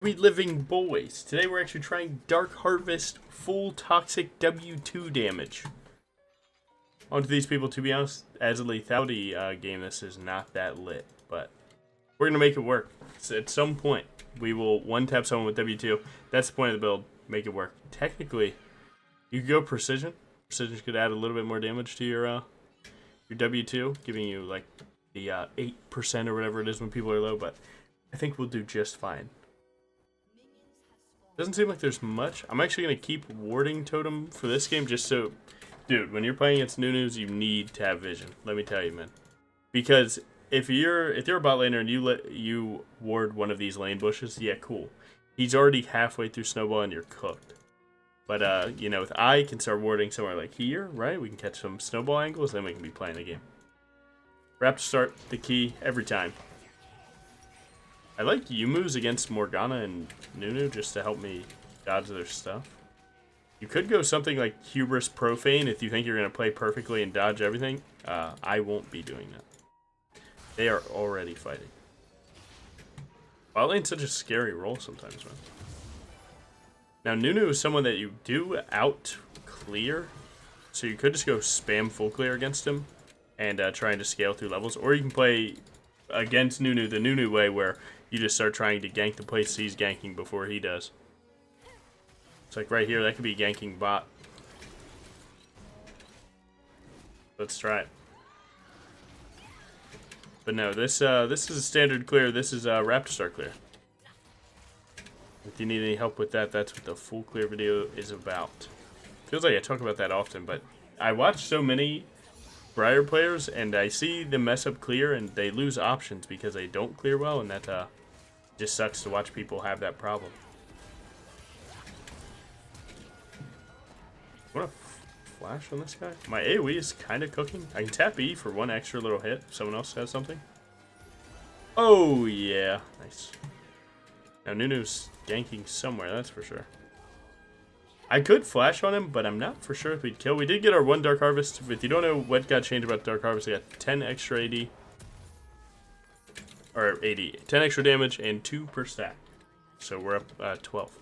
We living boys. Today we're actually trying Dark Harvest full toxic W2 damage. Onto these people, to be honest, as a lethality game, this is not that lit, but we're gonna make it work. So at some point, we will one-tap someone with W2. That's the point of the build. Make it work. Technically, you could go precision. Precision could add a little bit more damage to your W2, giving you like the 8% or whatever it is when people are low, but I think we'll do just fine. Doesn't seem like there's much. I'm actually going to keep warding totem for this game just so... Dude, when you're playing against Nunus, you need to have vision. Let me tell you, man. Because if you're a bot laner and you ward one of these lane bushes, yeah, cool. He's already halfway through snowball and you're cooked. But, you know, if I can start warding somewhere like here, right? We can catch some snowball angles, then we can be playing the game. Raptor start, the key, every time. I like Yumu's against Morgana and Nunu just to help me dodge their stuff. You could go something like Hubris Profane if you think you're going to play perfectly and dodge everything. I won't be doing that. They are already fighting. Bot lane's such a scary role sometimes, man. Now, Nunu is someone that you do out-clear, so you could just go spam full clear against him and trying to scale through levels, or you can play against Nunu the Nunu way where you just start trying to gank the place he's ganking before he does. It's like right here, that could be ganking bot. Let's try it. But no, this is a standard clear. This is Raptor Star clear. If you need any help with that, that's what the full clear video is about. Feels like I talk about that often, but I watch so many Briar players and I see them mess up clear and they lose options because they don't clear well, and that just sucks to watch people have that problem. What a flash on this guy. My AoE is kind of cooking. I can tap E for one extra little hit if someone else has something. Oh, yeah. Nice. Now, Nunu's ganking somewhere, that's for sure. I could flash on him, but I'm not for sure if we'd kill. We did get our one Dark Harvest. If you don't know what got changed about Dark Harvest, we got 10 extra AD. Or AD. 10 extra damage and 2 per stack. So we're up 12.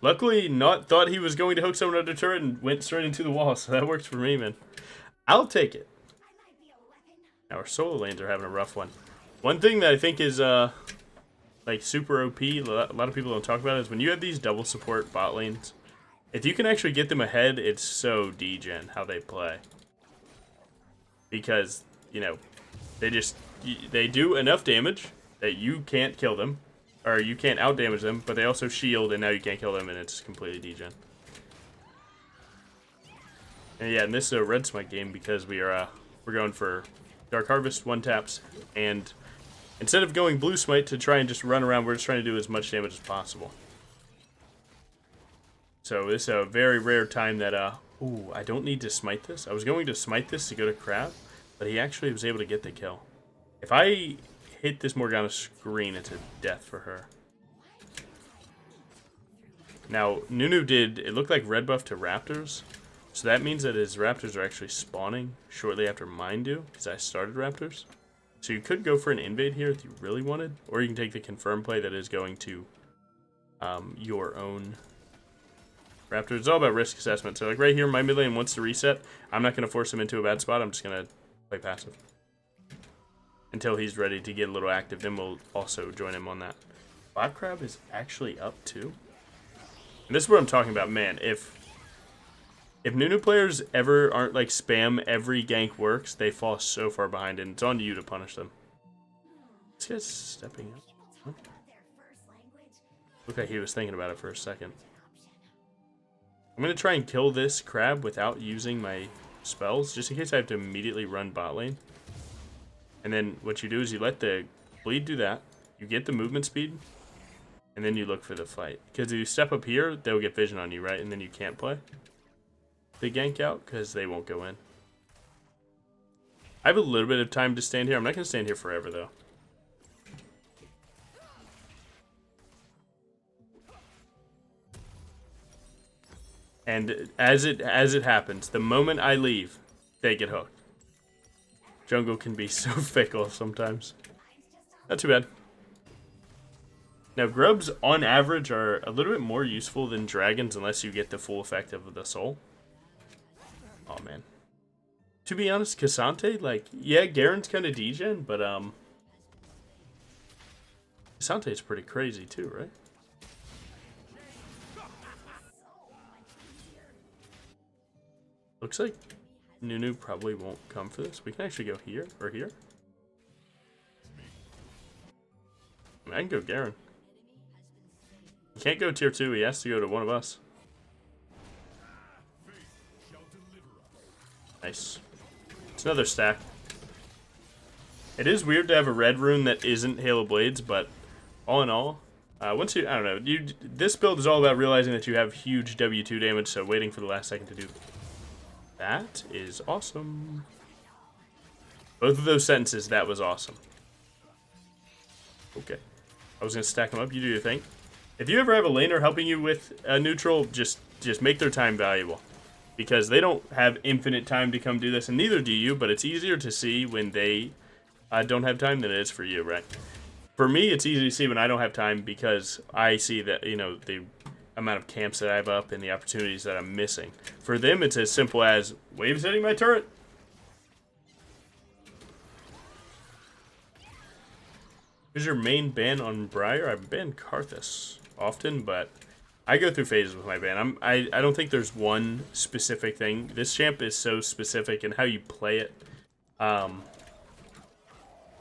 Luckily, not thought he was going to hook someone under turret and went straight into the wall, so that works for me, man. I'll take it. Now our solo lanes are having a rough one. One thing that I think is like super OP, a lot of people don't talk about it, is when you have these double support bot lanes, if you can actually get them ahead, it's so degen how they play. Because, you know, they do enough damage that you can't kill them, or you can't out damage them, but they also shield and now you can't kill them and it's completely degen. And yeah, and this is a red smite game because we're going for Dark Harvest, one taps, and instead of going blue smite to try and just run around, we're just trying to do as much damage as possible. So this is a very rare time that, ooh, I don't need to smite this. I was going to smite this to go to Crab, but he actually was able to get the kill. If I hit this Morgana screen, it's a death for her. Now, Nunu it looked like red buff to Raptors, so that means that his Raptors are actually spawning shortly after mine do, because I started Raptors. So you could go for an invade here if you really wanted, or you can take the confirm play that is going to your own Raptor. It's all about risk assessment. So like right here, my mid lane wants to reset. I'm not going to force him into a bad spot. I'm just going to play passive until he's ready to get a little active. Then we'll also join him on that. Bot Crab is actually up too. And this is what I'm talking about, man. If Nunu players ever aren't like spam every gank works, they fall so far behind, and it's on you to punish them. This guy's stepping up. Huh? Looked like he was thinking about it for a second. I'm going to try and kill this crab without using my spells, just in case I have to immediately run bot lane. And then what you do is you let the bleed do that, you get the movement speed, and then you look for the fight. Because if you step up here, they'll get vision on you, right? And then you can't play. They gank out because they won't go in. I have a little bit of time to stand here. I'm not going to stand here forever, though. And as it happens, the moment I leave, they get hooked. Jungle can be so fickle sometimes. Not too bad. Now, grubs, on average, are a little bit more useful than dragons unless you get the full effect of the soul. Oh, man. To be honest, Cassante, like, yeah, Garen's kind of degen, but, Cassante's pretty crazy, too, right? Looks like Nunu probably won't come for this. We can actually go here, or here. I mean, I can go Garen. He can't go tier 2, he has to go to one of us. Nice. It's another stack. It is weird to have a red rune that isn't Halo Blades, but all in all, once you, I don't know, this build is all about realizing that you have huge W2 damage, so waiting for the last second to do that is awesome. Both of those sentences, that was awesome. Okay. I was going to stack them up, you do your thing. If you ever have a laner helping you with a neutral, just make their time valuable. Because they don't have infinite time to come do this, and neither do you, but it's easier to see when they don't have time than it is for you, right? For me, it's easy to see when I don't have time because I see that, you know, the amount of camps that I have up and the opportunities that I'm missing. For them, it's as simple as waves hitting my turret. Who's your main ban on Briar? I ban Karthus often, but I go through phases with my ban. I don't think there's one specific thing. This champ is so specific in how you play it.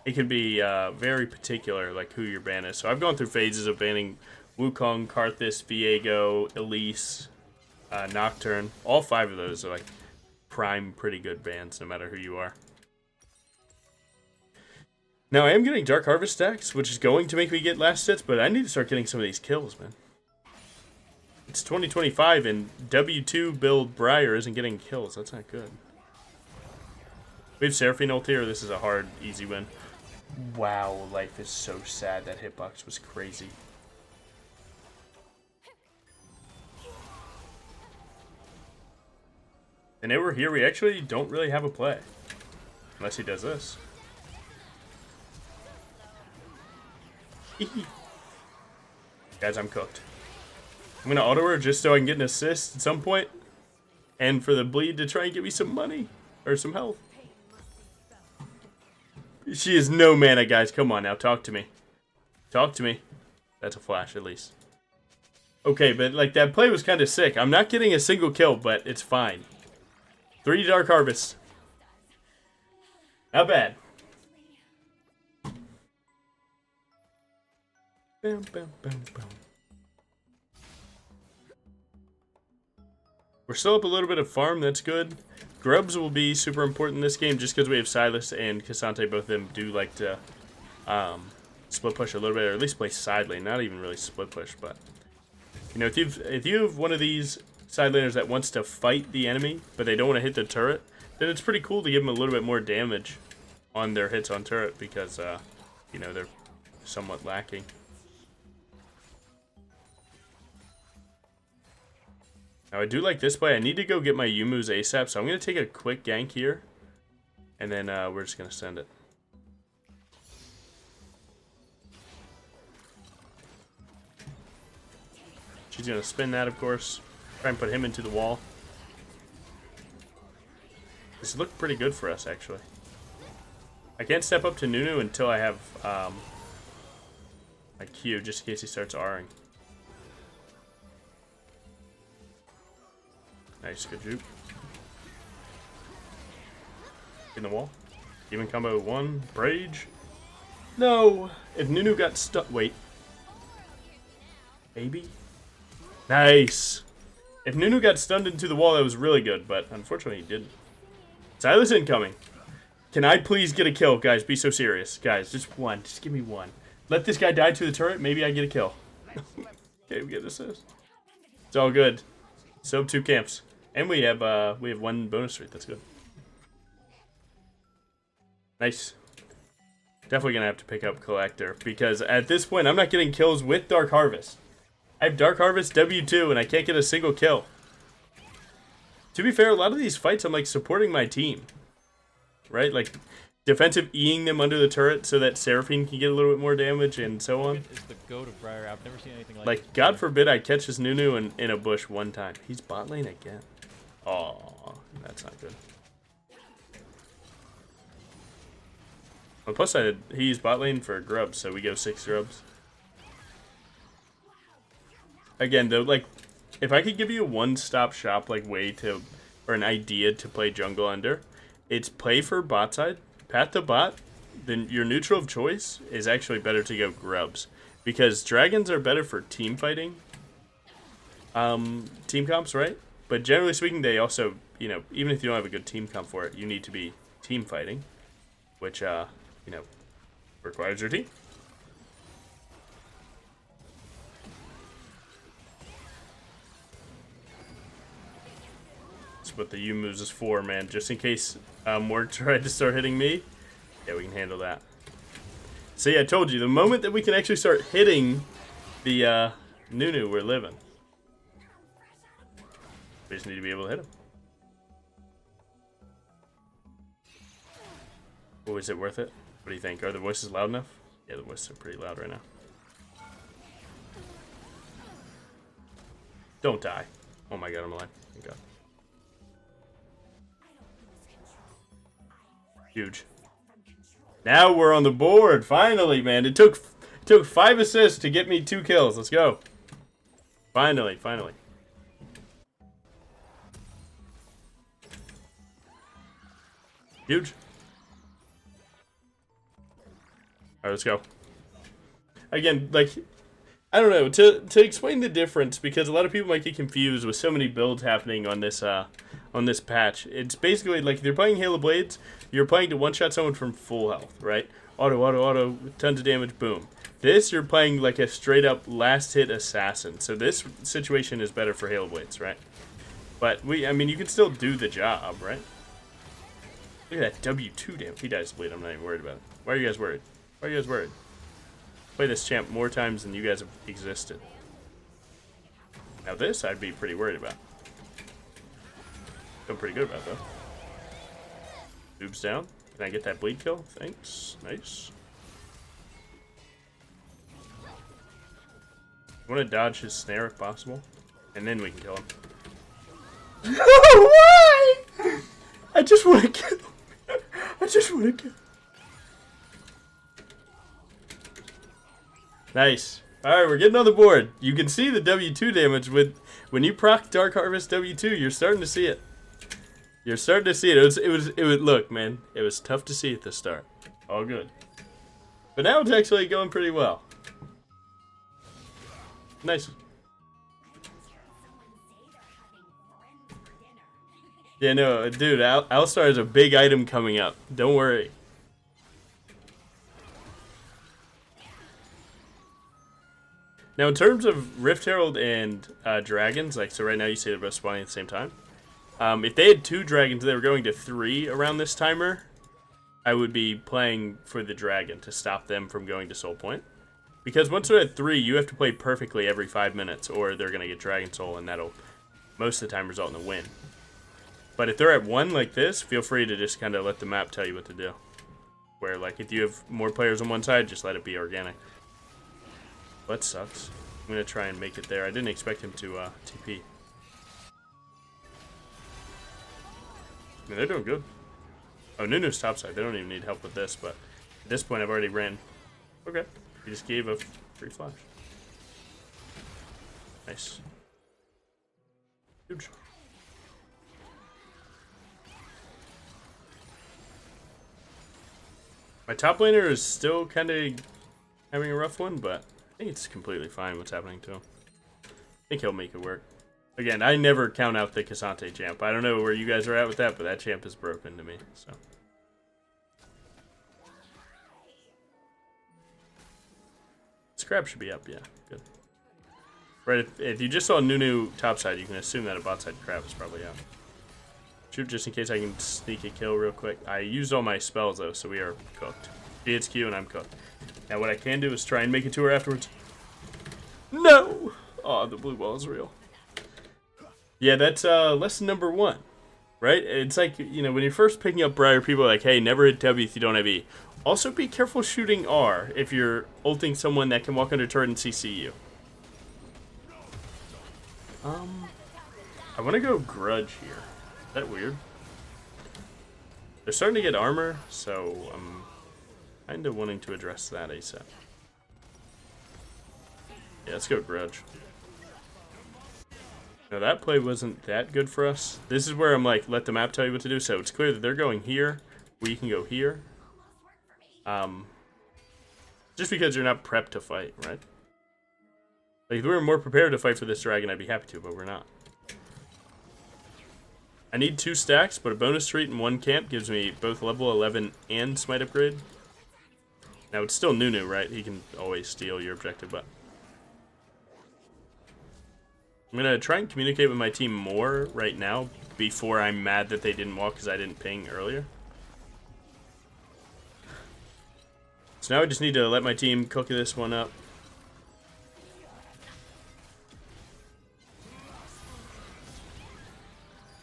It can be very particular, like who your ban is. So I've gone through phases of banning Wukong, Karthus, Viego, Elise, Nocturne. All 5 of those are like prime, pretty good bans, no matter who you are. Now, I am getting Dark Harvest stacks, which is going to make me get last hits, but I need to start getting some of these kills, man. It's 2025, and W2 build Briar isn't getting kills. That's not good. We have Seraphine ult here. This is a hard, easy win. Wow, life is so sad. That hitbox was crazy. And over here, we actually don't really have a play. Unless he does this. Guys, I'm cooked. I'm gonna auto her just so I can get an assist at some point, and for the bleed to try and get me some money or some health. She is no mana, guys. Come on now, talk to me. Talk to me. That's a flash, at least. Okay, but like that play was kind of sick. I'm not getting a single kill, but it's fine. 3 Dark Harvests. Not bad. Bam, bam, bam, bam. We're still up a little bit of farm, that's good. Grubs will be super important in this game just because we have Silas and Cassante, both of them do like to split push a little bit, or at least play side lane, not even really split push, but you know, if you have one of these side laners that wants to fight the enemy, but they don't want to hit the turret, then it's pretty cool to give them a little bit more damage on their hits on turret because, you know, they're somewhat lacking. Now, I do like this play. I need to go get my Yumu's ASAP, so I'm going to take a quick gank here, and then we're just going to send it. She's going to spin that, of course. Try and put him into the wall. This looked pretty good for us, actually. I can't step up to Nunu until I have my Q, just in case he starts R'ing. Nice, good juke. In the wall. Even combo 1. Brage. No! If Nunu got stuck. Wait. Maybe? Nice! If Nunu got stunned into the wall, that was really good, but unfortunately he didn't. Silas incoming. Can I please get a kill? Guys, be so serious. Guys, just one. Just give me one. Let this guy die to the turret. Maybe I get a kill. Okay, we get an assist. It's all good. So 2 camps. And we have 1 bonus rate. That's good. Nice. Definitely going to have to pick up Collector, because at this point, I'm not getting kills with Dark Harvest. I have Dark Harvest W2, and I can't get a single kill. To be fair, a lot of these fights, I'm like supporting my team. Right? Like, defensive Eing them under the turret so that Seraphine can get a little bit more damage and so on. It's the goat of Briar. I've never seen anything like it. Like, God forbid I catch this Nunu in a bush one time. He's bot lane again. Oh, that's not good. Well, plus he used bot lane for grubs, so we go 6 grubs. Again, though, like, if I could give you a one-stop shop, like, way to, or an idea to play jungle under, it's play for bot side, path to bot, then your neutral of choice is actually better to go grubs. Because dragons are better for team fighting, team comps, right? But generally speaking, they also, you know, even if you don't have a good team comp for it, you need to be team fighting, which, you know, requires your team. That's what the U moves is for, man. Just in case more tried to start hitting me, yeah, we can handle that. See, I told you, the moment that we can actually start hitting the Nunu, we're living. We just need to be able to hit him. Oh, is it worth it? What do you think? Are the voices loud enough? Yeah, the voices are pretty loud right now. Don't die. Oh my god, I'm alive. Thank god. Huge. Now we're on the board, finally, man. It took 5 assists to get me 2 kills. Let's go. Finally. Huge. Alright, let's go. Again, like, I don't know, to explain the difference, because a lot of people might get confused with so many builds happening on this patch. It's basically like if you're playing Halo Blades, you're playing to one-shot someone from full health, right? Auto, tons of damage, boom. This, you're playing like a straight-up last-hit assassin. So this situation is better for Halo Blades, right? But, I mean, you can still do the job, right? Look at that W2 damage. He dies to bleed, I'm not even worried about it. Why are you guys worried? Why are you guys worried? Play this champ more times than you guys have existed. Now this, I'd be pretty worried about. Feel pretty good about though. Boobs down. Can I get that bleed kill? Thanks. Nice. I want to dodge his snare if possible, and then we can kill him. Why? I just want to kill him. I just want to kill him. Nice. Alright, we're getting on the board. You can see the W2 damage with when you proc Dark Harvest W2, you're starting to see it. You're starting to see it. It was look, man. It was tough to see at the start. All good. But now it's actually going pretty well. Nice. Yeah, no, dude, Alistar is a big item coming up. Don't worry. Now, in terms of Rift Herald and dragons, like, so right now you see they're both spawning at the same time. If they had 2 dragons, they were going to 3 around this timer, I would be playing for the dragon to stop them from going to Soul Point. Because once they're at 3, you have to play perfectly every 5 minutes, or they're going to get Dragon Soul, and that'll most of the time result in a win. But if they're at 1 like this, feel free to just kind of let the map tell you what to do. Where, like, if you have more players on one side, just let it be organic. That sucks. I'm going to try and make it there. I didn't expect him to TP. I mean, they're doing good. Oh, Nunu's topside. They don't even need help with this, but at this point I've already ran. Okay. He just gave a free flash. Nice. Huge. My top laner is still kind of having a rough one, but I think it's completely fine what's happening to him. I think he'll make it work. Again, I never count out the Cassante champ. I don't know where you guys are at with that, but that champ is broken to me. So. Scrap should be up, yeah. Good. Right, if you just saw Nunu topside, you can assume that a bot side crab is probably out. Shoot, just in case I can sneak a kill real quick. I used all my spells, though, so we are cooked. She hits Q, and I'm cooked. Now what I can do is try and make it to her afterwards. No! Oh, the blue ball is real. Yeah, that's lesson number 1. Right? It's like, you know, when you're first picking up Briar, people are like, hey, never hit W if you don't have E. Also, be careful shooting R if you're ulting someone that can walk under turret and CC you. I want to go Grudge here. Is that weird? They're starting to get armor, so I'm kind of wanting to address that ASAP. Yeah, let's go Grudge. Now that play wasn't that good for us. This is where I'm like, let the map tell you what to do. So it's clear that they're going here. We can go here. Just because you're not prepped to fight, right? Like, if we were more prepared to fight for this dragon, I'd be happy to, but we're not. I need 2 stacks, but a bonus street in 1 camp gives me both level 11 and smite upgrade. Now, it's still Nunu, right? He can always steal your objective, but... I'm going to try and communicate with my team more right now before I'm mad that they didn't walk because I didn't ping earlier. So now I just need to let my team cook this one up.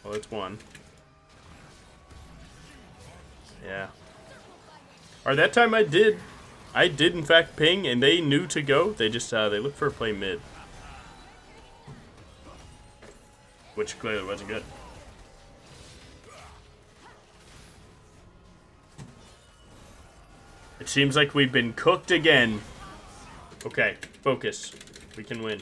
Well, it's 1. Yeah. Or that time I did in fact ping, and they knew to go. They just, they looked for a play mid. Which clearly wasn't good. It seems like we've been cooked again. Okay, focus. We can win.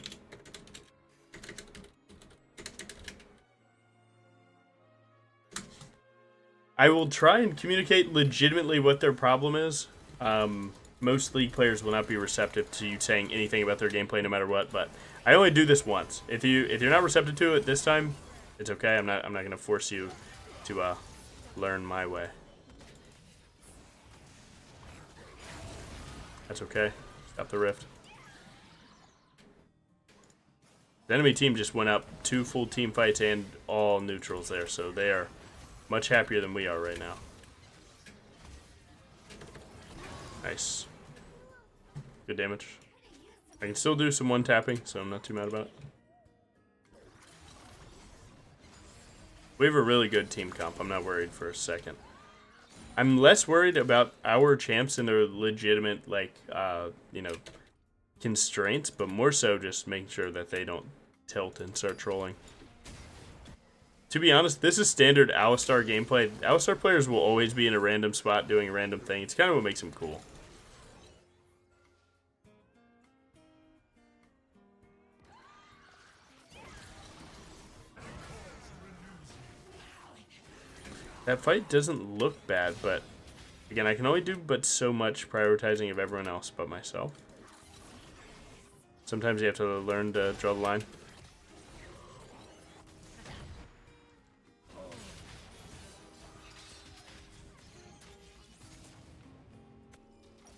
I will try and communicate legitimately what their problem is. Most League players will not be receptive to you saying anything about their gameplay no matter what, but I only do this once. If you're not receptive to it this time, it's okay. I'm not going to force you to learn my way. That's okay. Stop the rift. The enemy team just went up 2 full team fights and all neutrals there, so they are much happier than we are right now. Nice. Good damage. I can still do some one-tapping, so I'm not too mad about it. We have a really good team comp. I'm not worried for a second. I'm less worried about our champs and their legitimate, like, you know, constraints, but more so just making sure that they don't tilt and start trolling. To be honest, this is standard Alistar gameplay. Alistar players will always be in a random spot doing a random thing. It's kind of what makes them cool. That fight doesn't look bad, but again, I can only do but so much prioritizing of everyone else but myself. Sometimes you have to learn to draw the line.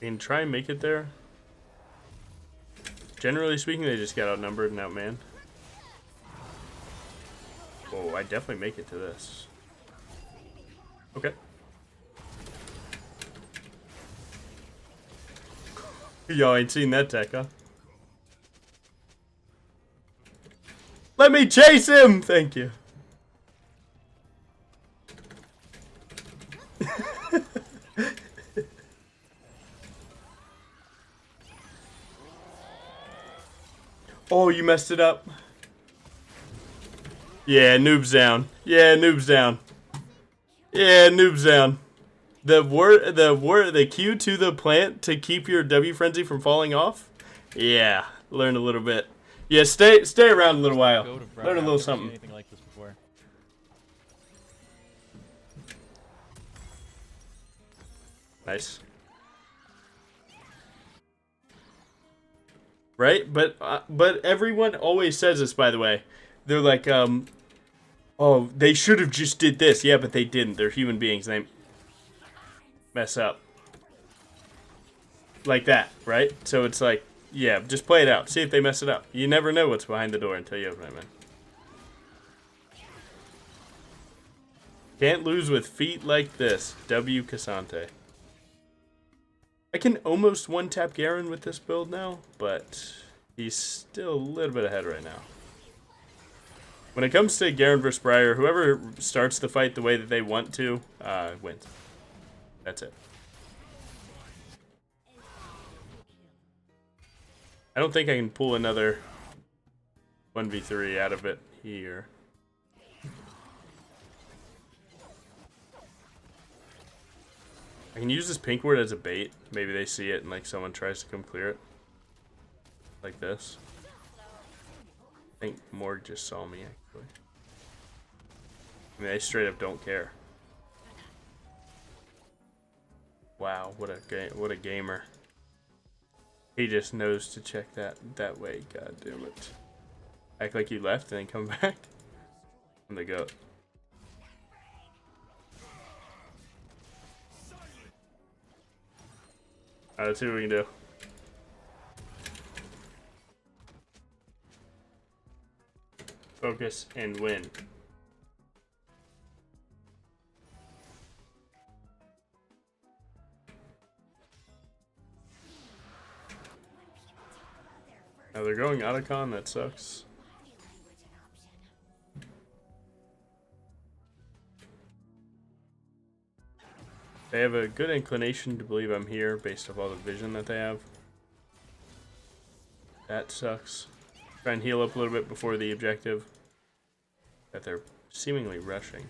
I can try and make it there. Generally speaking, they just got outnumbered and outmanned. Oh, I definitely make it to this. Okay. Y'all ain't seen that tech, huh? Let me chase him! Thank you. Oh, you messed it up. Yeah, noob's down. Yeah, noob's down. Yeah, noob's down. The Q to the plant to keep your W frenzy from falling off. Yeah, learn a little bit. Yeah, stay around a little while. Learn a little something. Anything like this before. Nice. Right, but everyone always says this. By the way, they're like, oh, they should have just did this. Yeah, but they didn't. They're human beings. They mess up. Like that, right? So it's like, yeah, just play it out. See if they mess it up. You never know what's behind the door until you open it, man. Can't lose with feet like this. W. Casante. I can almost one-tap Garen with this build now, but he's still a little bit ahead right now. When it comes to Garen versus Briar, whoever starts the fight the way that they want to, wins. That's it. I don't think I can pull another 1v3 out of it here. I can use this pink word as a bait. Maybe they see it and like someone tries to come clear it. Like this. I think Morg just saw me actually. I mean, they straight up don't care. Wow, what a gamer. He just knows to check that way. God damn it! Act like you left and then come back. I'm the goat. Alright, let's see what we can do. Focus and win. Now they're going Otacon, that sucks. They have a good inclination to believe I'm here based off all the vision that they have. That sucks. Try and heal up a little bit before the objective. That they're seemingly rushing.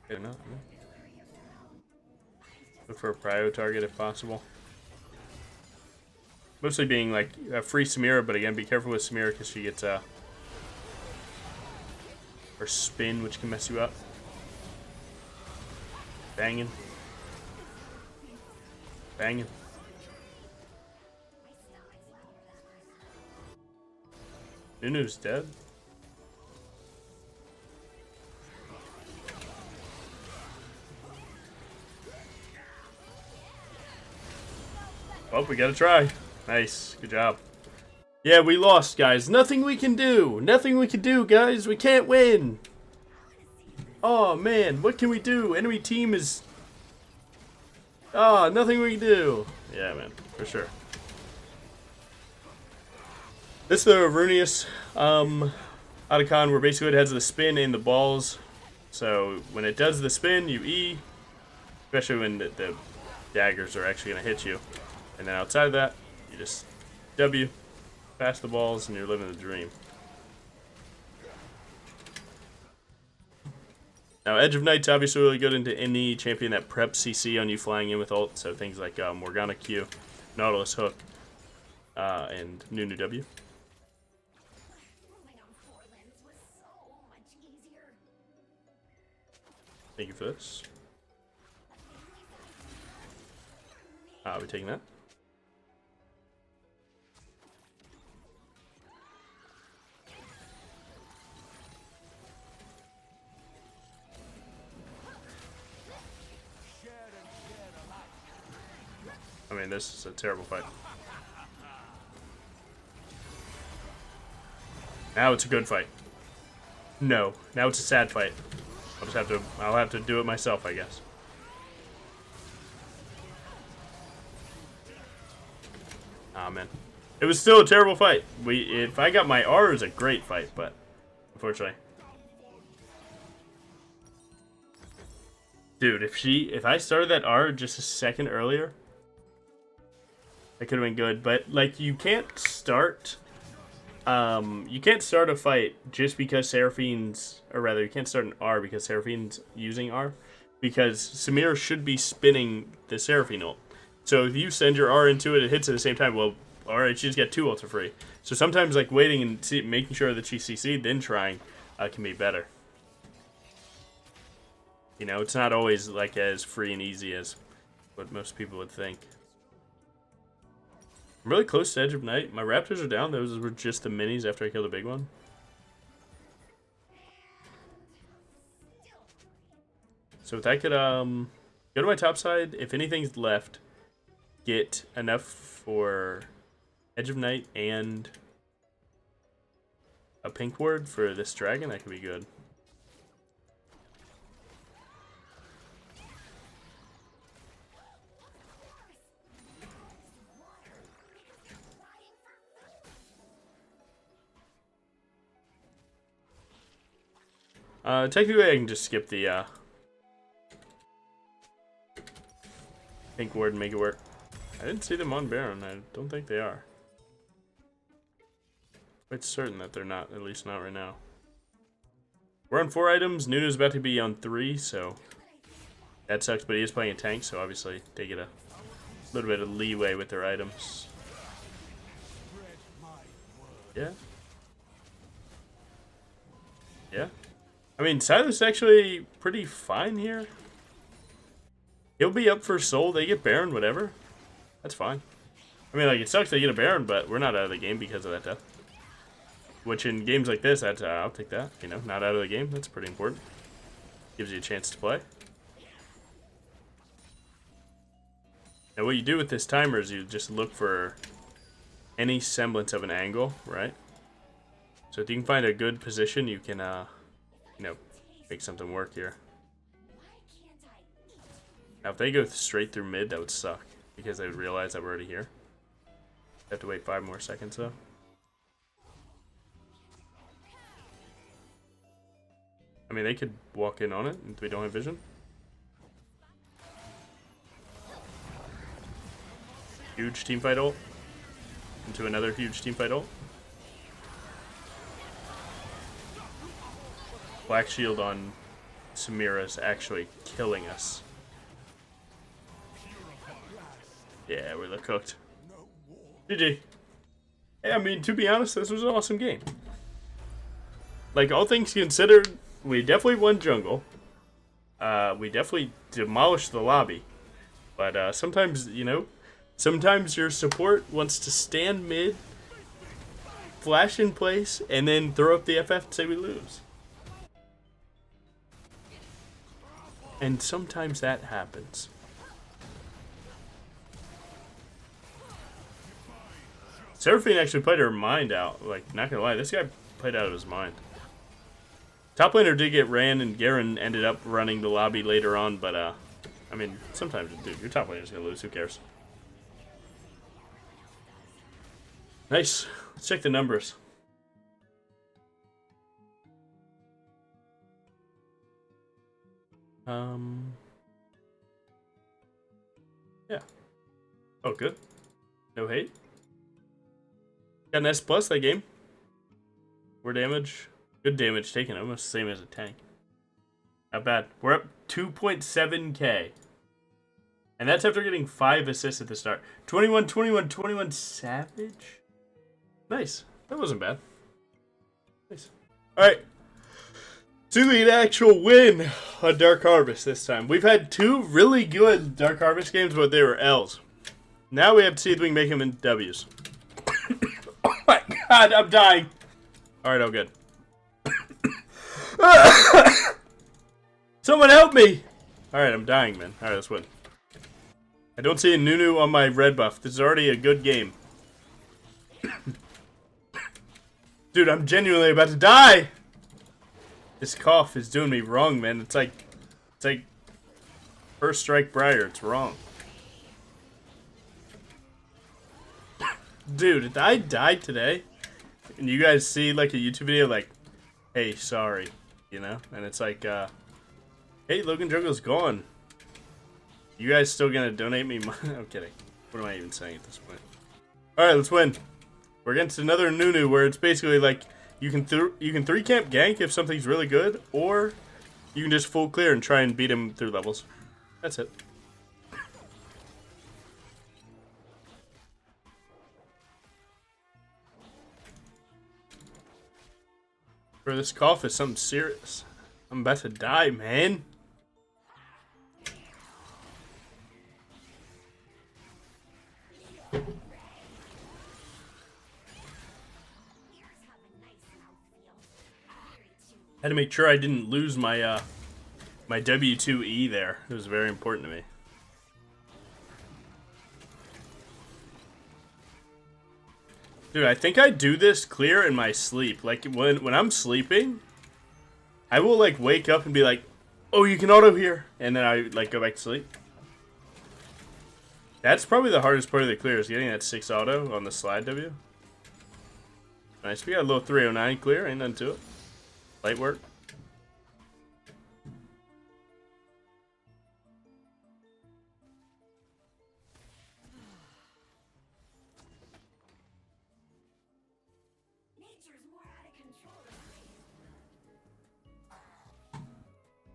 They're not. Look for a prio target if possible. Mostly being like a free Samira, but again, be careful with Samira because she gets her spin, which can mess you up. Banging. Banging. Nunu's dead. Well, we gotta try. Nice. Good job. Yeah, we lost, guys. Nothing we can do. Nothing we can do, guys. We can't win. Oh, man. What can we do? Enemy team is... Oh, nothing we can do. Yeah, man. For sure. This is the Runius Otacon, where basically it has the spin and the balls. So when it does the spin, you E. Especially when the daggers are actually going to hit you. And then outside of that, you just W, pass the balls, and you're living the dream. Now, Edge of Night's obviously really good into any champion that preps CC on you flying in with ult, so things like Morgana Q, Nautilus Hook, and Nunu W. Thank you for this. Are we taking that? I mean, this is a terrible fight. Now it's a good fight. No, now it's a sad fight. I'll have to do it myself, I guess. Ah, man. It was still a terrible fight. If I got my R, it was a great fight, but unfortunately. Dude, if I started that R just a second earlier, it could have been good, but like you can't start a fight just because Seraphine's, or rather you can't start an R because Seraphine's using R, because Samira should be spinning the Seraphine ult. So if you send your R into it, it hits at the same time. Well, alright, she's got 2 ults for free. So sometimes like waiting and making sure that she's CC'd, then trying can be better. You know, it's not always like as free and easy as what most people would think. I'm really close to Edge of Night. My Raptors are down. Those were just the minis after I killed a big one. So if I could go to my top side, if anything's left, get enough for Edge of Night and a pink ward for this dragon, that could be good. Technically I can just skip the pink word and make it work. I didn't see them on Baron. I don't think they are. Quite certain that they're not, at least not right now. We're on 4 items. Nunu's about to be on 3, so that sucks, but he is playing a tank, so obviously they get a little bit of leeway with their items. Yeah. Yeah. I mean, Silas actually pretty fine here. He'll be up for soul. They get Baron, whatever. That's fine. I mean, like, it sucks they get a Baron, but we're not out of the game because of that death. Which in games like this, that's, I'll take that. You know, not out of the game. That's pretty important. Gives you a chance to play. Now, what you do with this timer is you just look for any semblance of an angle, right? So if you can find a good position, you can, you know, make something work here. Now, if they go straight through mid, that would suck. Because they would realize that we're already here. Have to wait 5 more seconds, though. I mean, they could walk in on it if we don't have vision. Huge teamfight ult. Into another huge teamfight ult. Black shield on Samira is actually killing us. Yeah, we look cooked. GG. Hey, I mean, to be honest, this was an awesome game. Like, all things considered, we definitely won jungle. We definitely demolished the lobby. But sometimes, you know, sometimes your support wants to stand mid, flash in place, and then throw up the FF and say we lose. And sometimes that happens. Seraphine actually played her mind out. Like, not gonna lie, this guy played out of his mind. Top laner did get ran, and Garen ended up running the lobby later on, but, I mean, sometimes, dude, your top laner's gonna lose, who cares? Nice. Let's check the numbers. Yeah. Oh, good. No hate. Got an S plus that game. More damage. Good damage taken. Almost the same as a tank. Not bad. We're up 2.7k. And that's after getting 5 assists at the start. 21, 21, 21 Savage. Nice. That wasn't bad. Nice. Alright. To the actual win on Dark Harvest this time. We've had 2 really good Dark Harvest games, but they were L's. Now we have to see if we can make them in W's. Oh my god, I'm dying. Alright, all good. Someone help me! Alright, I'm dying, man. Alright, let's win. I don't see a Nunu on my red buff. This is already a good game. Dude, I'm genuinely about to die! This cough is doing me wrong, man. It's like first strike Briar. It's wrong. Dude, I died today. And you guys see like a YouTube video like, hey, sorry, you know? And it's like, hey, Logan Juggle's gone. You guys still gonna donate me money? I'm kidding. What am I even saying at this point? Alright, let's win. We're against another Nunu where it's basically like you can 3-camp gank if something's really good, or you can just full clear and try and beat him through levels. That's it. Bro, this cough is something serious. I'm about to die, man. Had to make sure I didn't lose my my W2E there. It was very important to me. Dude, I think I do this clear in my sleep. Like when I'm sleeping, I will like wake up and be like, "Oh, you can auto here," and then I like go back to sleep. That's probably the hardest part of the clear is getting that 6 auto on the slide W. Nice, we got a little 309 clear, ain't nothing to it. Light work.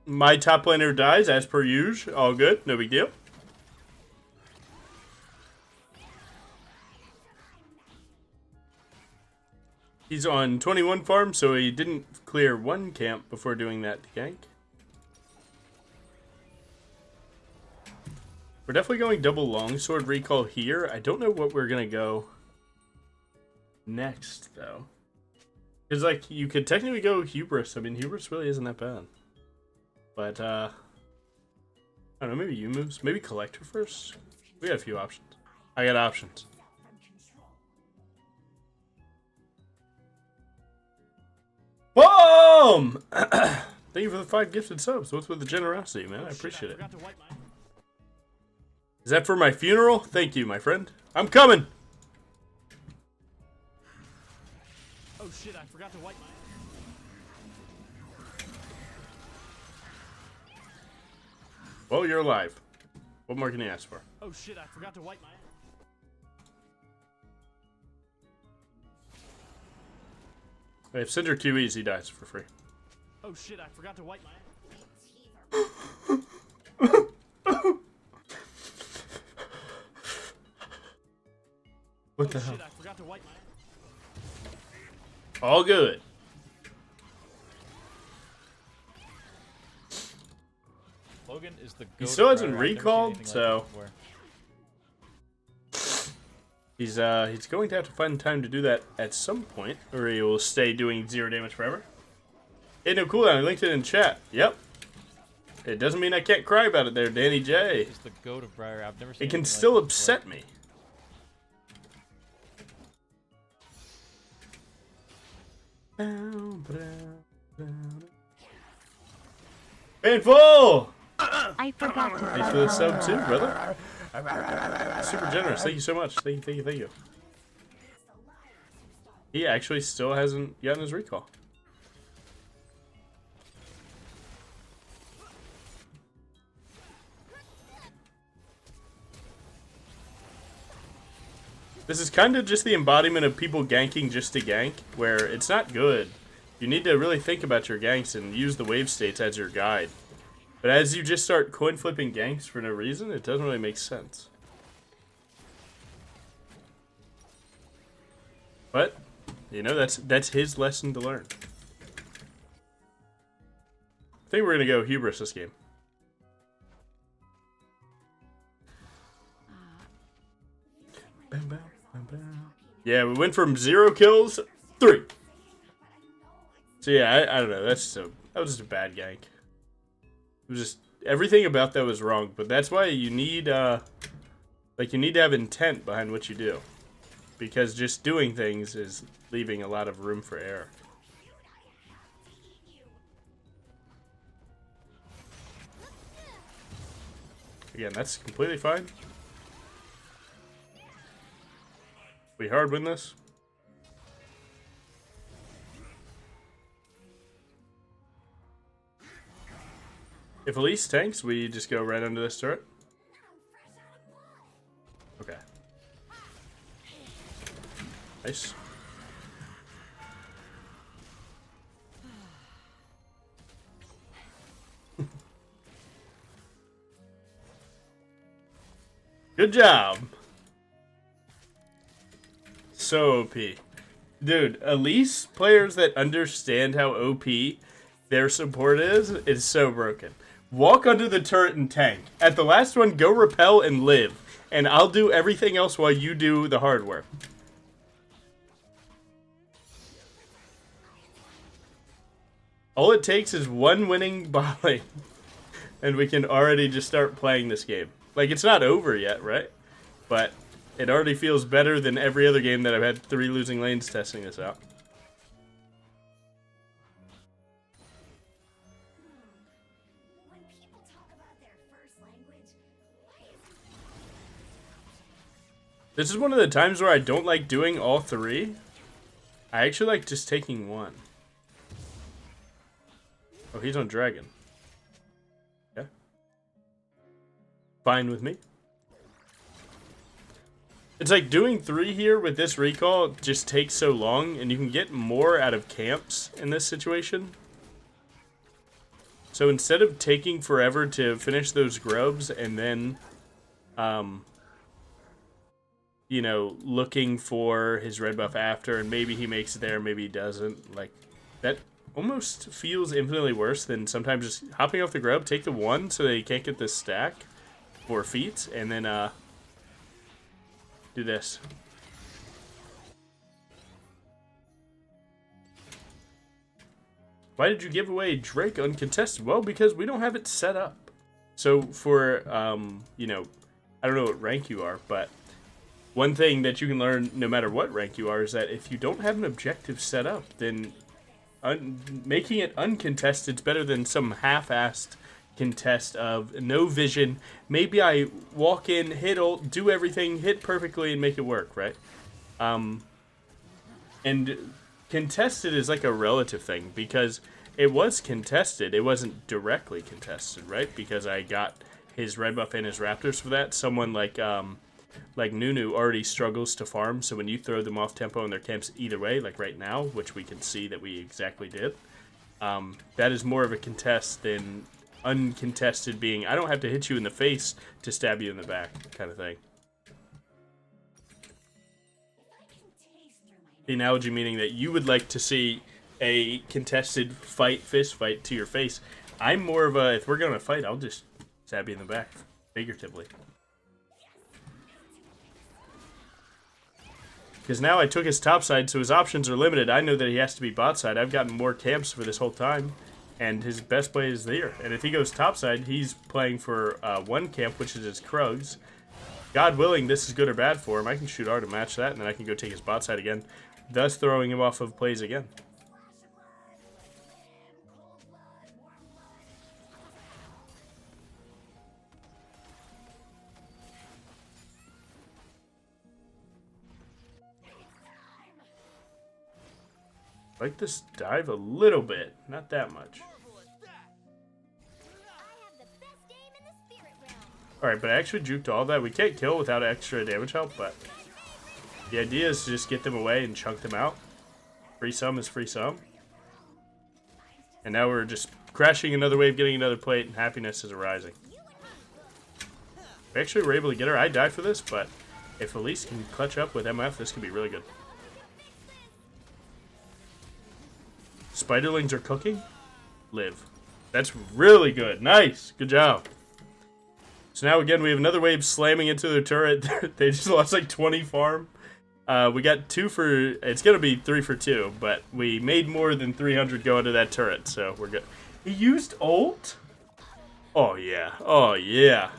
My top laner dies as per usual. All good, no big deal. He's on 21 farm, so he didn't clear one camp before doing that gank. We're definitely going double longsword recall here. I don't know what we're gonna go next though, because like you could technically go hubris. I mean, hubris really isn't that bad, but I don't know. Maybe you moves. Maybe collector first. We got a few options. I got options. Boom! Thank you for the 5 gifted subs. What's with the generosity, man? I appreciate it. Is that for my funeral? Thank you, my friend. I'm coming! Oh shit, I forgot to wipe my... Well, you're alive. What more can you ask for? Oh shit, I forgot to wipe my... If Cinder QEs, he dies for free. Oh shit, I forgot to wipe my... What the hell? Shit, I forgot to wipe my... All good. Logan is the He still hasn't recalled, so he's going to have to find time to do that at some point, or he will stay doing 0 damage forever. Hey, no cooldown. I linked it in chat. Yep. It doesn't mean I can't cry about it there, Danny J. It's the goat of Briar. I've never seen It can anything still like this upset before. me. Painful! I forgot to Thanks for the sub too, brother. Super generous. Thank you so much. Thank you, thank you, thank you. He actually still hasn't gotten his recall. This is kind of just the embodiment of people ganking just to gank, where it's not good. You need to really think about your ganks and use the wave states as your guide. But as you just start coin flipping ganks for no reason, it doesn't really make sense. But, you know, that's his lesson to learn. I think we're gonna go hubris this game. Yeah, we went from 0 kills, 3. So yeah, I don't know. That was just a bad gank. It was just everything about that was wrong. But that's why you need you need to have intent behind what you do, because just doing things is leaving a lot of room for error. Again, that's completely fine. We hard win this. If Elise tanks, we just go right under this turret. Okay. Nice. Good job. So OP. Dude, Elise players that understand how OP their support is so broken. Walk under the turret and tank. At the last one, go repel and live. And I'll do everything else while you do the hard work. All it takes is one winning volley. And we can already just start playing this game. Like, it's not over yet, right? But it already feels better than every other game that I've had 3 losing lanes testing this out. This is one of the times where I don't like doing all 3. I actually like just taking one. Oh, he's on dragon. Yeah. Fine with me. It's like doing 3 here with this recall just takes so long, and you can get more out of camps in this situation. So instead of taking forever to finish those grubs and then, you know, looking for his red buff after, and maybe he makes it there, maybe he doesn't, like, that almost feels infinitely worse than sometimes just hopping off the grub, take the one so that he can't get this stack for feats, and then, do this. Why did you give away Drake uncontested? Well, because we don't have it set up. So for, you know, I don't know what rank you are, but one thing that you can learn no matter what rank you are is that if you don't have an objective set up, then making it uncontested is better than some half-assed contest of no vision. Maybe I walk in, hit ult, do everything, hit perfectly, and make it work, right? And contested is like a relative thing, because it was contested. It wasn't directly contested, right? Because I got his red buff and his raptors for that. Someone like Nunu already struggles to farm, so when you throw them off tempo in their camps either way, like right now, which we can see that we exactly did, that is more of a contest than uncontested being, I don't have to hit you in the face to stab you in the back kind of thing. The analogy meaning that you would like to see a contested fight, fist fight to your face. I'm more of a, if we're going to fight, I'll just stab you in the back, figuratively. Because now I took his top side, so his options are limited. I know that he has to be bot side. I've gotten more camps for this whole time, and his best play is there. And if he goes top side, he's playing for one camp, which is his Krugs. God willing, this is good or bad for him. I can shoot R to match that, and then I can go take his bot side again, thus throwing him off of plays again. I like this dive a little bit, not that much. Alright, but I actually juked all that. We can't kill without extra damage help, but the idea is to just get them away and chunk them out. Free sum is free sum. And now we're just crashing another wave, getting another plate, and happiness is arising. We actually were able to get her. I died for this, but if Elise can clutch up with MF, this could be really good. Spiderlings are cooking? Live. That's really good. Nice. Good job. So now again, we have another wave slamming into their turret. They just lost like 20 farm. We got 2 for, it's going to be 3 for 2, but we made more than 300 go into that turret, so we're good. He used ult? Oh yeah. Oh yeah.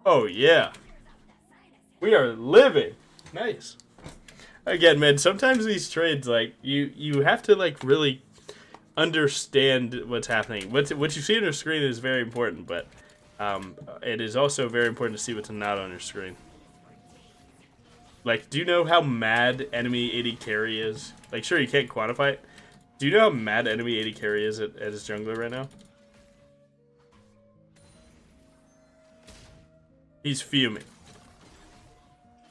Oh yeah. We are living. Nice. Again, man, sometimes these trades, like, you have to, like, really understand what's happening. What you see on your screen is very important, but it is also very important to see what's not on your screen. Like, do you know how mad enemy AD carry is? Like, sure, you can't quantify it. Do you know how mad enemy AD carry is at his jungler right now? He's fuming.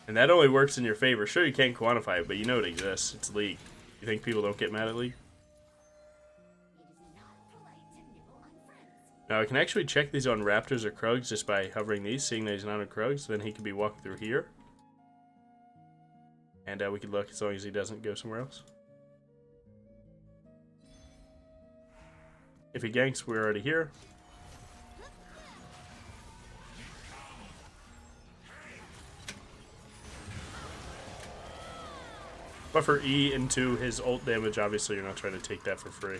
And that only works in your favor. Sure, you can't quantify it, but you know it exists. It's League. You think people don't get mad at League? Now, I can actually check these on Raptors or Krugs just by hovering these, seeing that he's not on Krugs. Then he could be walking through here. And we could look as long as he doesn't go somewhere else. If he ganks, we're already here. Buffer E into his ult damage. Obviously, you're not trying to take that for free.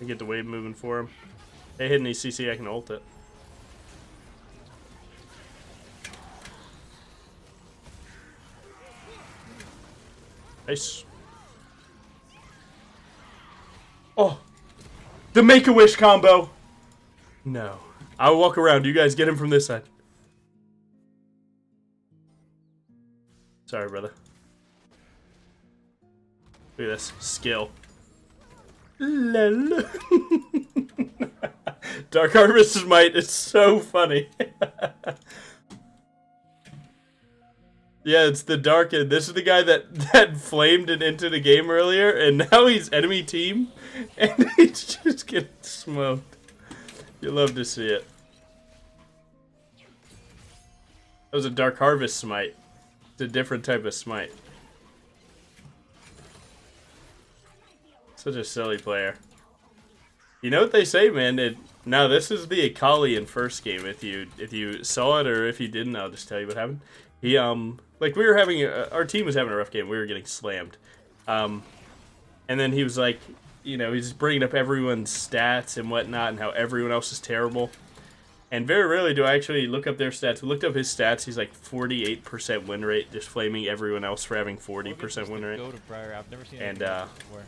I get the wave moving for him. They hit an ECC, I can ult it. Nice. Oh! The Make-A-Wish combo! No. I'll walk around. You guys get him from this side. Sorry, brother. Look at this. Skill. Lol. Dark Harvest's Might is so funny. Yeah, it's the dark end. This is the guy that flamed it into the game earlier, and now he's enemy team, and he's just getting smoked. You love to see it. That was a Dark Harvest smite. It's a different type of smite. Such a silly player. You know what they say, man? Now this is the Akali in first game. If you saw it or if you didn't, I'll just tell you what happened. He like we were having our team was having a rough game. We were getting slammed, and then he was like, you know, he's bringing up everyone's stats and whatnot and how everyone else is terrible. And very rarely do I actually look up their stats. We looked up his stats. He's like 48% win rate, just flaming everyone else for having 40% win rate. Go to Briar. I've never seen And before.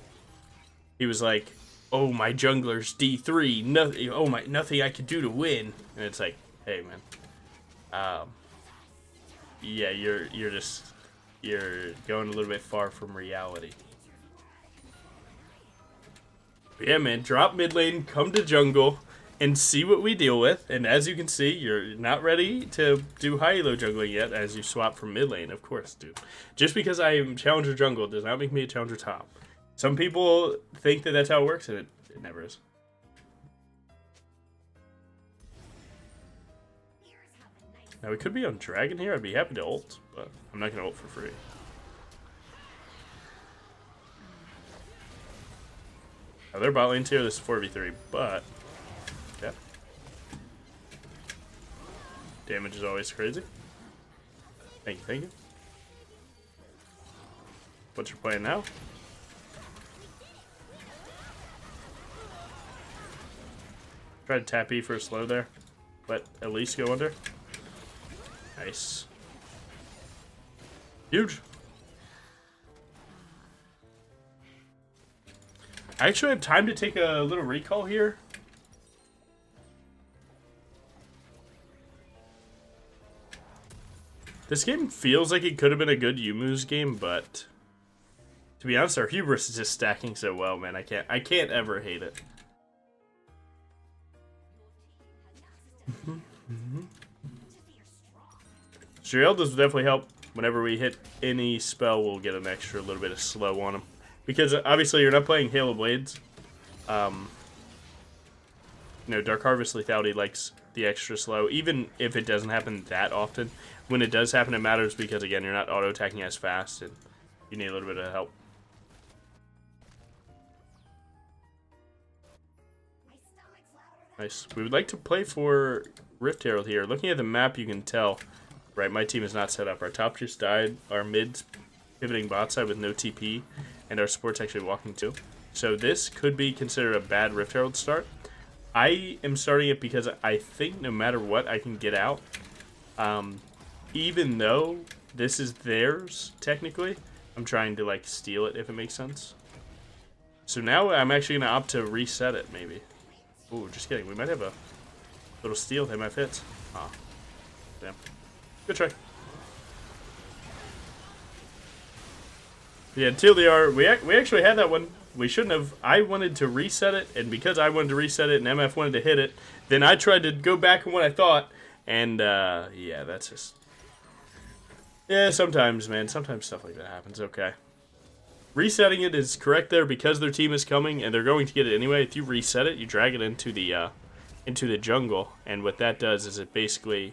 he was like, "Oh, my jungler's D3. Nothing. Oh my, nothing I could do to win." And it's like, hey man, yeah, you're going a little bit far from reality. But yeah, man, drop mid lane, come to jungle, and see what we deal with. And as you can see, you're not ready to do high elo jungling yet, as you swap from mid lane, of course, dude. Just because I am challenger jungle does not make me a challenger top. Some people think that that's how it works, and it never is. Now, we could be on Dragon here. I'd be happy to ult, but I'm not going to ult for free. Now, their bot lane's here. This is 4v3, but... yeah. Damage is always crazy. Thank you, thank you. What's your plan now? Try to tap E for a slow there. Let Elise go under. Nice. Huge. I actually have time to take a little recall here. This game feels like it could have been a good Yumu's game, but to be honest, our hubris is just stacking so well, man. I can't ever hate it. Shriel does definitely help. Whenever we hit any spell, we'll get an extra little bit of slow on them. Because obviously you're not playing Hail of Blades. You know, Dark Harvest Lethality likes the extra slow, even if it doesn't happen that often. When it does happen, it matters because, again, you're not auto-attacking as fast, and you need a little bit of help. Nice. We would like to play for Rift Herald here. Looking at the map, you can tell, right, my team is not set up. Our top just died, our mid's pivoting bot side with no TP, and our support's actually walking too. So this could be considered a bad Rift Herald start. I am starting it because I think no matter what, I can get out. Even though this is theirs, technically, I'm trying to, like, steal it, if it makes sense. So now I'm actually going to opt to reset it, maybe. Ooh, just kidding. We might have a little steal hit my fits. Ah, damn. Good try. Yeah, TLDR, we actually had that one. We shouldn't have. I wanted to reset it, and because I wanted to reset it and MF wanted to hit it, then I tried to go back on what I thought, and yeah, that's just... yeah, sometimes, man. Sometimes stuff like that happens. Okay. Resetting it is correct there because their team is coming, and they're going to get it anyway. If you reset it, you drag it into the jungle, and what that does is it basically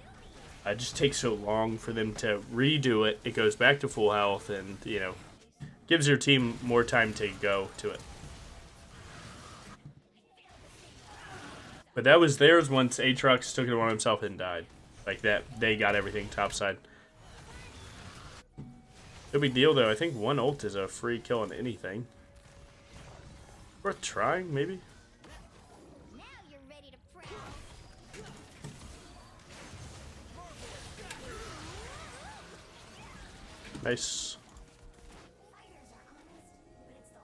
just takes so long for them to redo it. It goes back to full health, and, you know, gives your team more time to go to it. But that was theirs once Aatrox took it on himself and died. Like that, they got everything topside. No big deal, though. I think one ult is a free kill on anything. Worth trying, maybe? Now you're ready to press. Nice.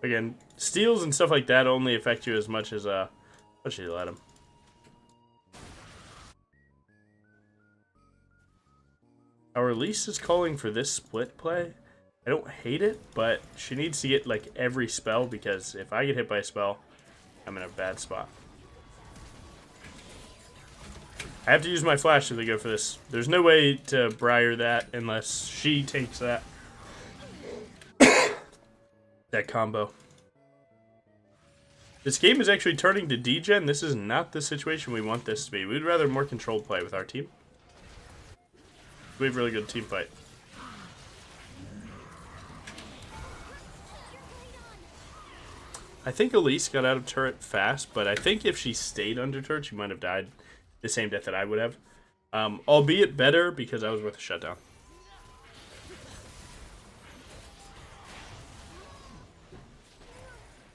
Again, steals and stuff like that only affect you as much as you let them. Our Elise is calling for this split play. I don't hate it, but she needs to get, like, every spell, because if I get hit by a spell, I'm in a bad spot. I have to use my flash if they go for this. There's no way to Briar that unless she takes that. That combo. This game is actually turning to degen. This is not the situation we want this to be. We'd rather more controlled play with our team. We have really good team fight. I think Elise got out of turret fast, but I think if she stayed under turret, she might have died the same death that I would have. Albeit better because I was with a shutdown.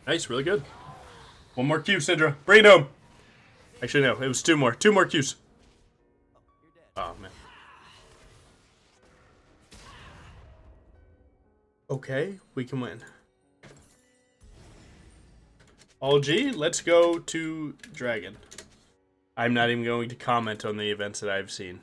Nice, really good. One more Q, Syndra. Bring it home. Actually, no, it was two more. Two more Qs. Oh, man. Okay, we can win. All G, let's go to Dragon. I'm not even going to comment on the events that I've seen.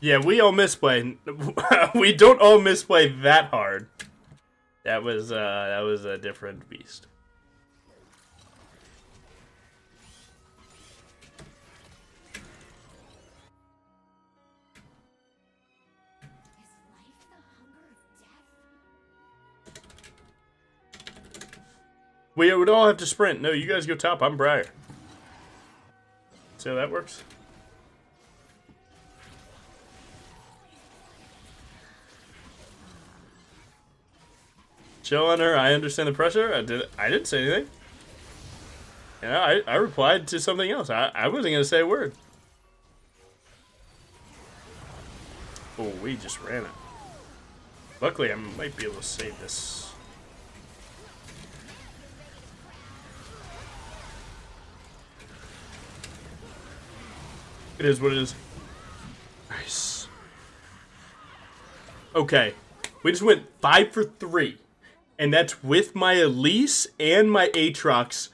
Yeah, we all misplay. We don't all misplay that hard. That was a different beast. We would all have to sprint. No, you guys go top. I'm Briar. See how that works? Chill on her. I understand the pressure. I didn't say anything. You know, I replied to something else. I wasn't gonna say a word. Oh, we just ran it. Luckily, I might be able to save this. It is what it is. Nice. Okay. We just went 5 for 3. And that's with my Elise and my Aatrox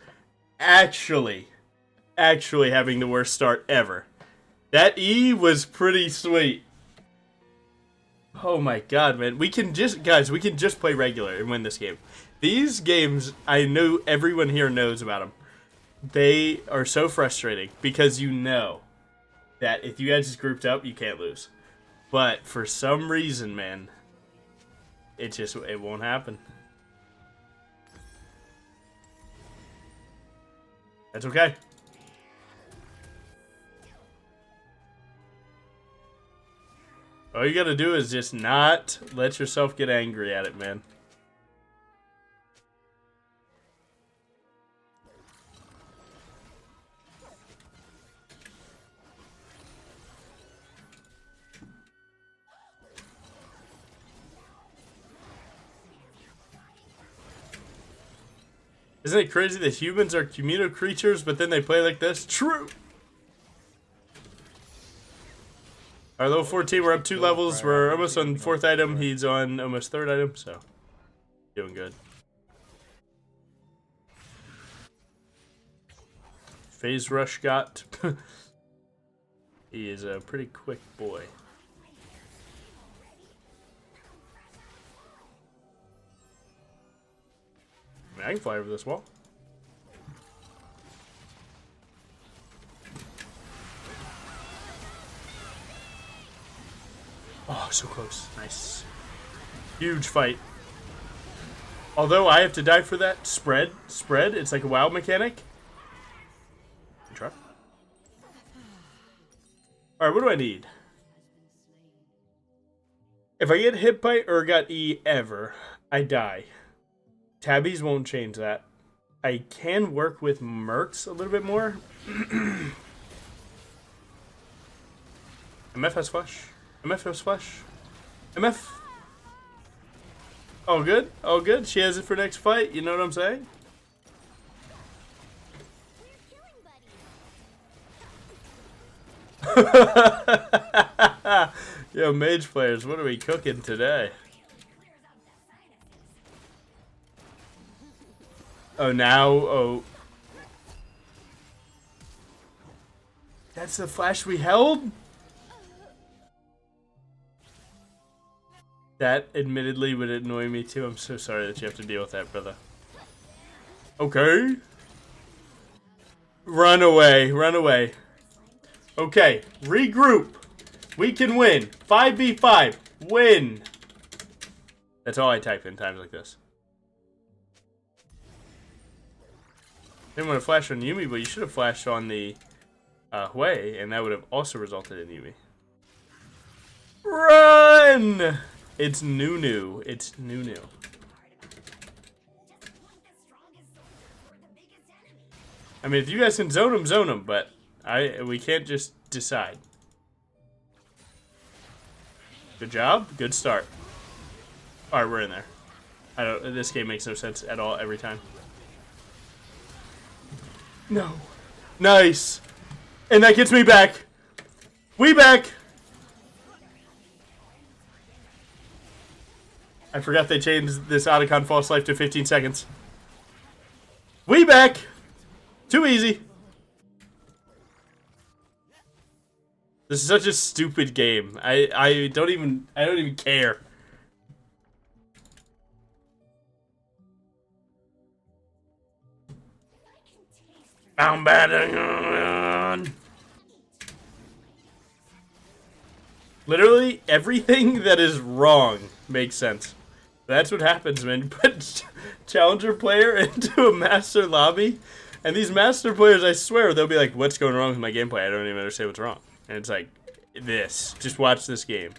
actually having the worst start ever. That E was pretty sweet. Oh my god, man. We can just, guys, we can just play regular and win this game. These games, I know everyone here knows about them. They are so frustrating because you know that if you guys just grouped up, you can't lose. But for some reason, man, it won't happen. That's okay. All you gotta do is just not let yourself get angry at it, man. Isn't it crazy that humans are communal creatures, but then they play like this? True! Our level 14, we're up 2 levels. We're almost on 4th item. He's on almost 3rd item, so doing good. Phase Rush got. He is a pretty quick boy. I can fly over this wall. Oh, so close. Nice. Huge fight. Although I have to die for that spread. It's like a WoW mechanic. Good try. Alright, what do I need? If I get hit by Urgot E ever, I die. Tabbies won't change that. I can work with Mercs a little bit more. MF has flash. MF has flash. MF. Oh, good. Oh, good. She has it for next fight. You know what I'm saying? Yo, mage players, what are we cooking today? Oh, now, oh. That's the flash we held? That admittedly would annoy me too. I'm so sorry that you have to deal with that, brother. Okay. Run away, run away. Okay, regroup. We can win. 5v5. Win. That's all I type in times like this. Didn't want to flash on Yumi, but you should have flashed on the Hui, and that would have also resulted in Yumi. Run! It's Nunu. It's Nunu. I mean, if you guys can zone them, but we can't just decide. Good job. Good start. All right, we're in there. This game makes no sense at all every time. No. Nice. And that gets me back. We back. I forgot they changed this Otacon false life to 15 seconds. We back. Too easy. This is such a stupid game. I don't even care. I'm batting on. Literally everything that is wrong makes sense. That's what happens when you put challenger player into a master lobby. And these master players, I swear, they'll be like, what's going wrong with my gameplay? I don't even understand what's wrong. And it's like, this. Just watch this game.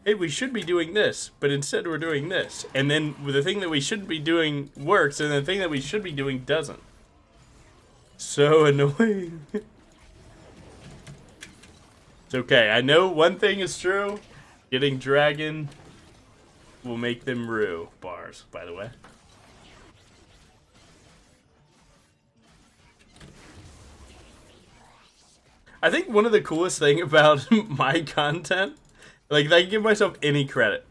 Hey, we should be doing this, but instead we're doing this. And then the thing that we shouldn't be doing works, and the thing that we should be doing doesn't. So annoying. It's okay. I know one thing is true. Getting dragon will make them rue. Bars, by the way. I think one of the coolest thing about my content, like I give myself any credit,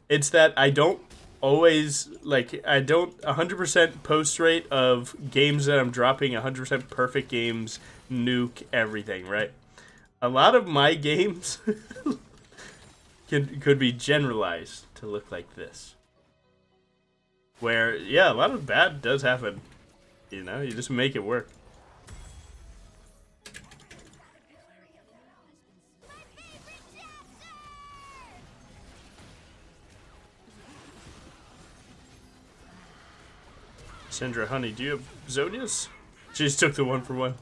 it's that I don't always, like, I don't 100% post rate of games that I'm dropping, 100% perfect games, nuke, everything, right? A lot of my games could be generalized to look like this. Where, yeah, a lot of bad does happen. You know, you just make it work. Sandra, honey, do you have Zodias? She just took the 1-for-1.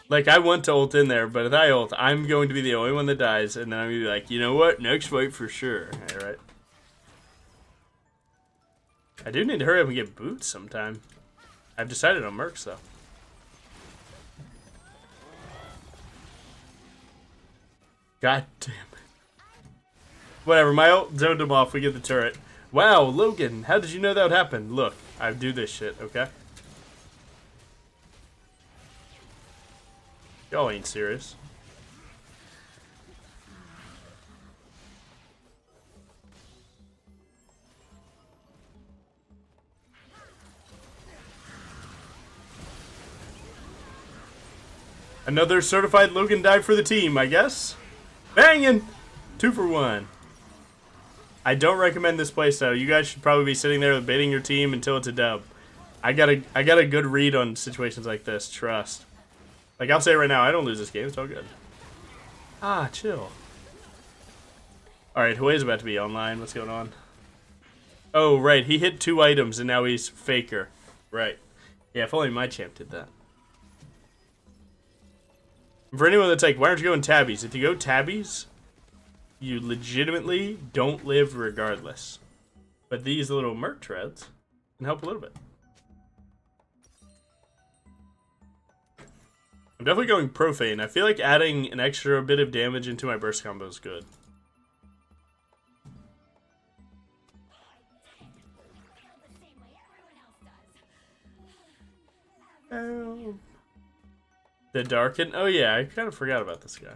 Like, I want to ult in there, but if I ult, I'm going to be the only one that dies, and then I'm going to be like, you know what? Next fight for sure. Alright. I do need to hurry up and get boots sometime. I've decided on Mercs, though. God damn it. Whatever, my ult zoned him off. We get the turret. Wow, Logan, how did you know that would happen? Look, I do this shit, okay? Y'all ain't serious. Another certified Logan dive for the team, I guess. Banging! 2-for-1. I don't recommend this playstyle. You guys should probably be sitting there baiting your team until it's a dub. I got a good read on situations like this. Trust. Like, I'll say it right now, I don't lose this game. It's all good. Ah, chill. Alright, Hui's about to be online. What's going on? Oh, right. He hit 2 items, and now he's Faker. Right. Yeah, if only my champ did that. For anyone that's like, why aren't you going tabbies? If you go tabbies, you legitimately don't live regardless. But these little merc treads can help a little bit. I'm definitely going profane. I feel like adding an extra bit of damage into my burst combo is good. Oh. The Darken? Oh yeah, I kind of forgot about this guy.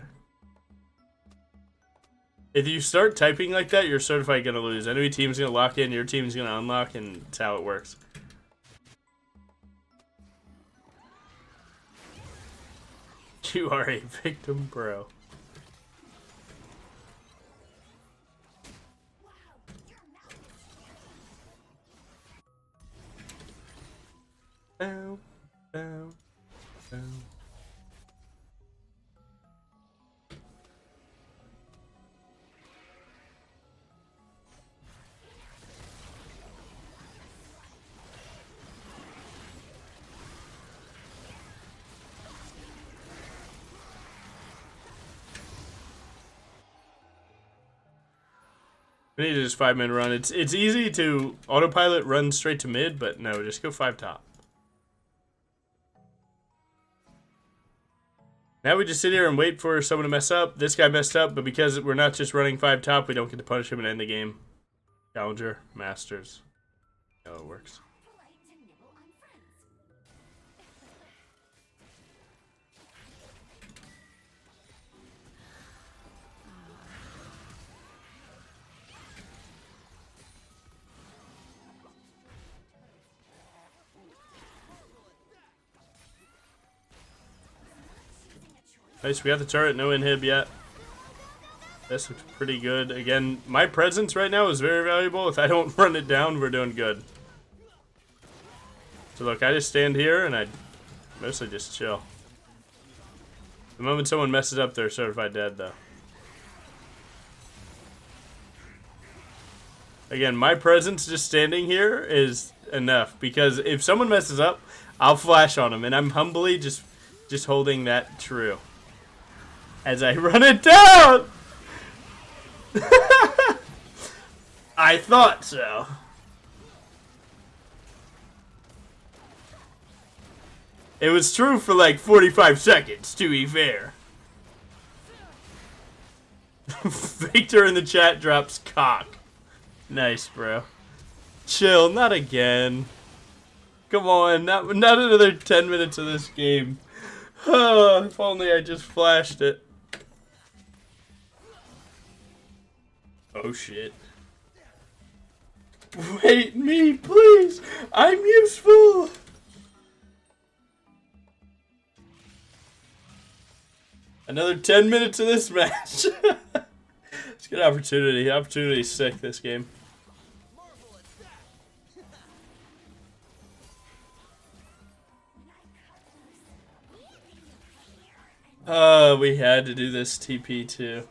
If you start typing like that, you're certified gonna lose. Enemy team's gonna lock in, your team's gonna unlock, and it's how it works. You are a victim, bro. Down, down, down. We need to just 5-minute run. It's easy to autopilot run straight to mid, but no, just go 5 top. Now we just sit here and wait for someone to mess up. This guy messed up, but because we're not just running 5 top, we don't get to punish him and end the game. Challenger, Masters. Oh, it works. Nice, we got the turret, no inhib yet. This looks pretty good. Again, my presence right now is very valuable. If I don't run it down, we're doing good. So look, I just stand here and I mostly just chill. The moment someone messes up, they're certified dead though. Again, my presence just standing here is enough because if someone messes up, I'll flash on them and I'm humbly just holding that true. As I run it down! I thought so. It was true for like 45 seconds, to be fair. Victor in the chat drops cock. Nice, bro. Chill, not again. Come on, not another 10 minutes of this game. Oh, if only I just flashed it. Oh shit. Wait me, please! I'm useful! Another 10 minutes of this match. It's a good opportunity. Opportunity's sick this game. We had to do this TP too.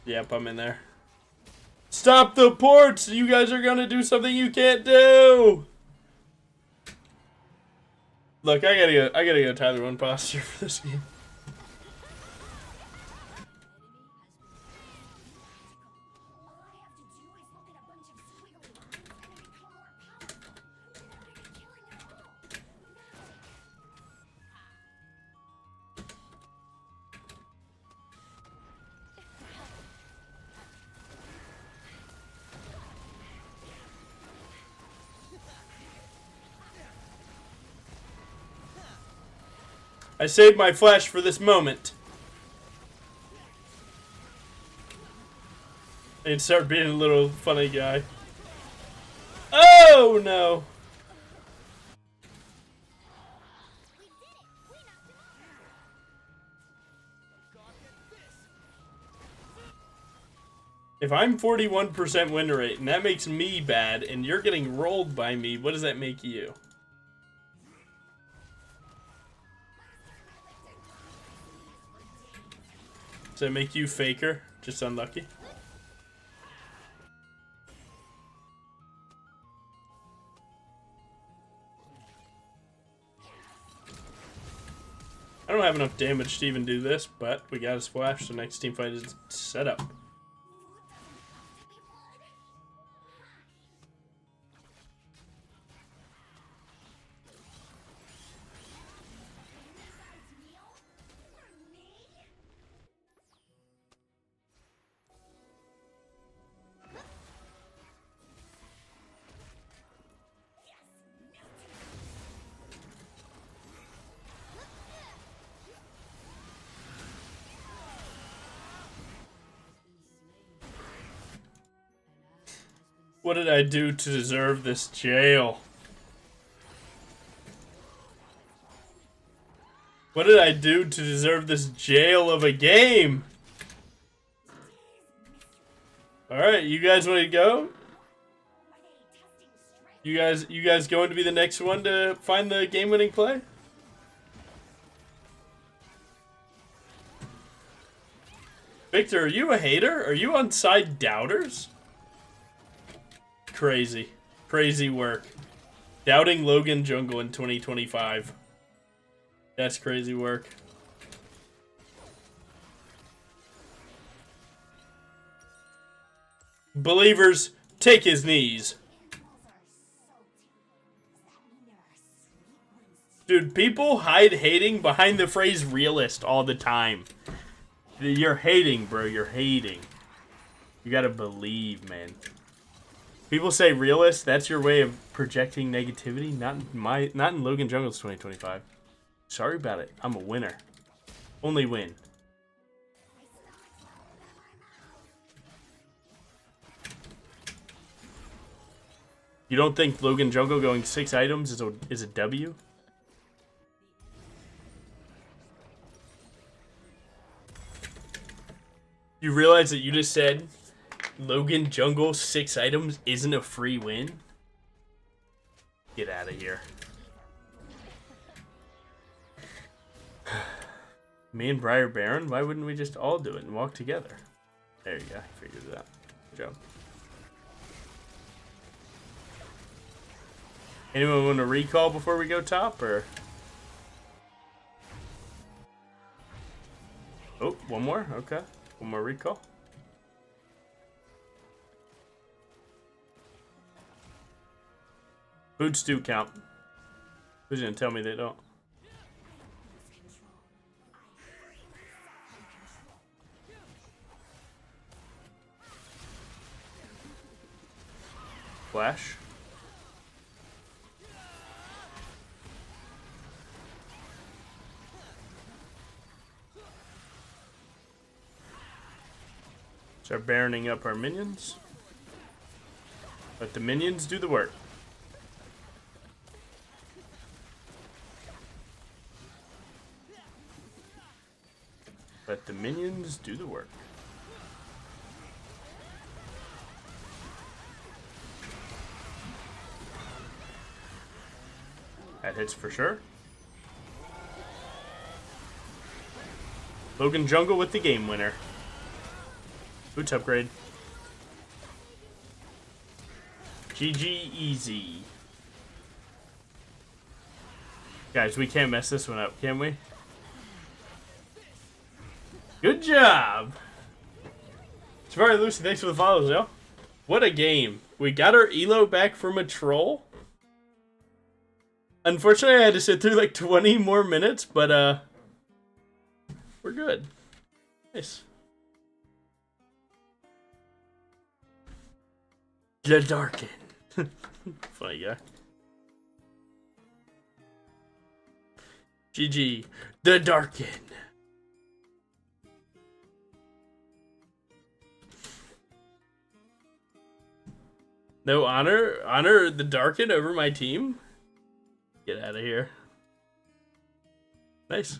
Yep, I'm in there. Stop the ports! You guys are gonna do something you can't do! Look, I gotta go Tyler 1 posture for this game. I saved my flash for this moment. And start being a little funny guy. Oh no! If I'm 41% win rate and that makes me bad and you're getting rolled by me, what does that make you? Does that make you faker? Just unlucky? I don't have enough damage to even do this, but we got a splash, so next team fight is set up. What did I do to deserve this jail? What did I do to deserve this jail of a game? Alright, you guys want to go? You guys going to be the next one to find the game-winning play? Victor, are you a hater? Are you on side doubters? Crazy. Crazy work. Doubting Logan Jungle in 2025. That's crazy work. Believers, take his knees. Dude, people hide hating behind the phrase realist all the time. You're hating, bro. You're hating. You gotta believe, man. People say realist, that's your way of projecting negativity. Not in Logan Jungle's 2025. Sorry about it. I'm a winner. Only win. You don't think Logan Jungle going 6 items is a W? You realize that you just said Logan Jungle 6 items isn't a free win? Get out of here. Me and Briar Baron? Why wouldn't we just all do it and walk together? There you go. Figured it out. Good job. Anyone want to recall before we go top, or? Oh, one more? Okay. One more recall. Boots do count. Who's gonna tell me they don't? Flash. Start baroning up our minions. Let the minions do the work. Let the minions do the work. That hits for sure. Logan Jungle with the game winner. Boots upgrade. GG easy. Guys, we can't mess this one up, can we? Good job! Safari Lucy, thanks for the follows, yo. What a game. We got our elo back from a troll. Unfortunately, I had to sit through like 20 more minutes, but we're good. Nice. The Darken. Funny guy. GG. The Darken. No honor? Honor the Darken over my team? Get out of here. Nice.